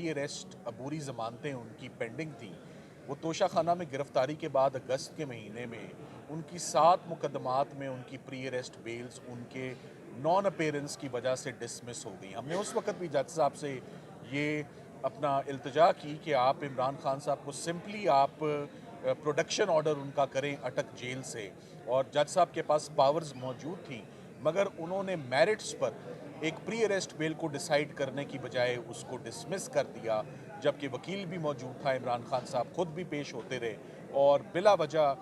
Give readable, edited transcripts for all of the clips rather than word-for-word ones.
Pre arrest अबूरी ज़मानतें उनकी pending थी, वो तोशा खाना में गिरफ्तारी के बाद अगस्त के महीने में उनकी 7 मुकदमात में उनकी प्री अरेस्ट बेल्स उनके नॉन अपीयरेंस की वजह से डिसमिस हो गई। हमने उस वक्त भी जज साहब से ये अपना इल्तिजा की कि आप इमरान खान साहब को सिंपली आप प्रोडक्शन ऑर्डर उनका करें अटक जेल से, और जज साहब के पास पावर्स मौजूद थी, मगर उन्होंने मेरिट्स पर एक प्री अरेस्ट बेल को डिसाइड करने की बजाय उसको डिसमिस कर दिया, जबकि वकील भी मौजूद था, इमरान खान साहब खुद भी पेश होते रहे, और बिला वजह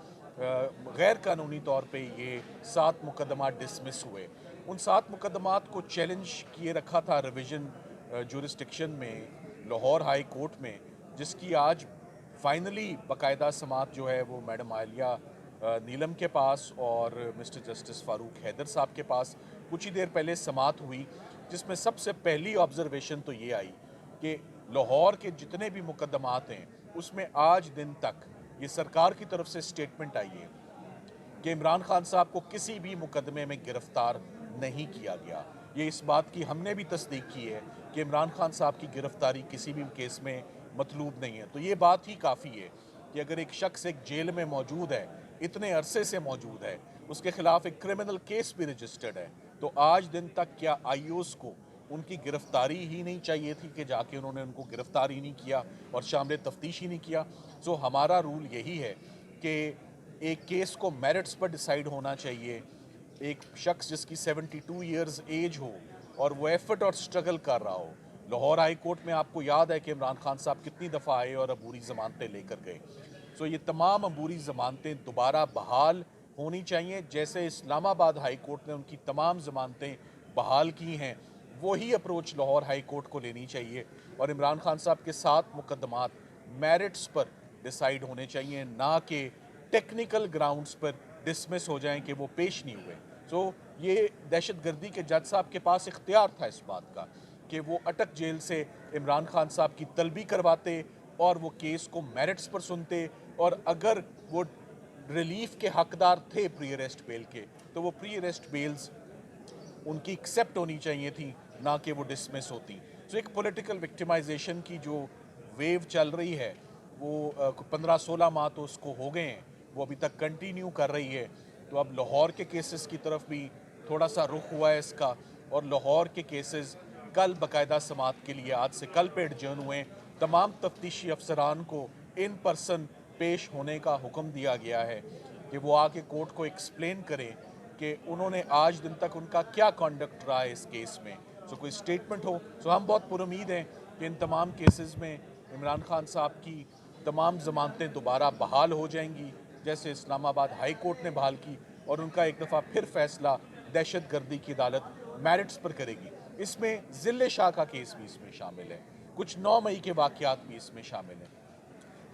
गैर कानूनी तौर पे ये 7 मुकदमा डिसमिस हुए। उन 7 मुकदमात को चैलेंज किए रखा था रिवीजन जुरिस्डिक्शन में लाहौर हाई कोर्ट में, जिसकी आज फाइनली बाकायदा समात जो है वो मैडम आलिया नीलम के पास और मिस्टर जस्टिस फारूक हैदर साहब के पास कुछ ही देर पहले समात हुई, जिसमें सबसे पहली ऑब्जर्वेशन तो ये आई कि लाहौर के जितने भी मुकदमात हैं उसमें आज दिन तक ये सरकार की तरफ से स्टेटमेंट आई है कि इमरान खान साहब को किसी भी मुकदमे में गिरफ्तार नहीं किया गया। ये इस बात की हमने भी तस्दीक की है कि इमरान खान साहब की गिरफ्तारी किसी भी केस में मतलूब नहीं है। तो ये बात ही काफ़ी है कि अगर एक शख्स एक जेल में मौजूद है, इतने अरसे से मौजूद है, उसके खिलाफ एक क्रिमिनल केस भी रजिस्टर्ड है, तो आज दिन तक क्या आईओस को उनकी गिरफ्तारी ही नहीं चाहिए थी कि जाके उन्होंने उनको गिरफ्तार ही नहीं किया और शामिल तफ्तीश ही नहीं किया। सो हमारा रूल यही है कि एक केस को मेरिट्स पर डिसाइड होना चाहिए। एक शख्स जिसकी 72 ईयर्स एज हो और वो एफर्ट और स्ट्रगल कर रहा हो, लाहौर हाई कोर्ट में आपको याद है कि इमरान खान साहब कितनी दफ़ा आए और अबूरी ज़मानतें लेकर गए। सो ये तमाम अबूरी ज़मानतें दोबारा बहाल होनी चाहिए, जैसे इस्लामाबाद हाई कोर्ट ने उनकी तमाम ज़मानतें बहाल की हैं, वही अप्रोच लाहौर हाई कोर्ट को लेनी चाहिए, और इमरान खान साहब के 7 मुकदमात मेरिट्स पर डिसाइड होने चाहिए, ना कि टेक्निकल ग्राउंड्स पर डिसमिस हो जाएं कि वो पेश नहीं हुए। सो ये दहशत गर्दी के जज साहब के पास इख्तियार था इस बात का कि वो अटक जेल से इमरान खान साहब की तलबी करवाते और वो केस को मेरिट्स पर सुनते, और अगर वो रिलीफ के हकदार थे प्री अरेस्ट बेल के, तो वो प्री अरेस्ट बेल्स उनकी एक्सेप्ट होनी चाहिए थी, ना कि वो डिसमिस होती। सो एक पॉलिटिकल विक्टिमाइजेशन की जो वेव चल रही है वो 15-16 माह तो उसको हो गए हैं, वो अभी तक कंटिन्यू कर रही है। तो अब लाहौर के केसेस की तरफ भी थोड़ा सा रुख हुआ है इसका, और लाहौर के केसेस कल बाकायदा समात के लिए आज से कल पे एडजर्न हुए। तमाम तफ्तीशी अफसरान को इन पर्सन पेश होने का हुक्म दिया गया है कि वो आके कोर्ट को एक्सप्लेन करें कि उन्होंने आज दिन तक उनका क्या कॉन्डक्ट रहा है इस केस में। सो कोई स्टेटमेंट हो। सो हम बहुत पुरुमीद हैं कि इन तमाम केसेस में इमरान खान साहब की तमाम ज़मानतें दोबारा बहाल हो जाएंगी, जैसे इस्लामाबाद हाई कोर्ट ने बहाल की, और उनका एक दफ़ा फिर फैसला दहशत गर्दी की अदालत मेरिट्स पर करेगी। इसमें ज़िले शाह का केस भी इसमें शामिल है, कुछ 9 मई के वाक़यात भी इसमें शामिल हैं।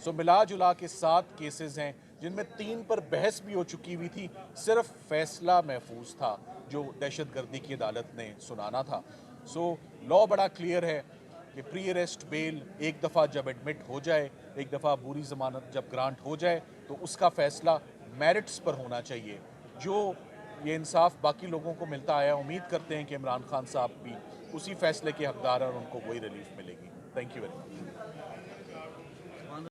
सो मिला जुला के 7 केसेस हैं, जिनमें 3 पर बहस भी हो चुकी हुई थी, सिर्फ फैसला महफूज था जो दहशत गर्दी की अदालत ने सुनाना था। सो लॉ बड़ा क्लियर है कि प्री अरेस्ट बेल एक दफ़ा जब एडमिट हो जाए, एक दफ़ा बुरी ज़मानत जब ग्रांट हो जाए, तो उसका फ़ैसला मेरिट्स पर होना चाहिए। जो ये इंसाफ बाकी लोगों को मिलता आया, उम्मीद करते हैं कि इमरान खान साहब भी उसी फैसले के हकदार हैं और उनको वही रिलीफ मिलेगी। Thank you very much.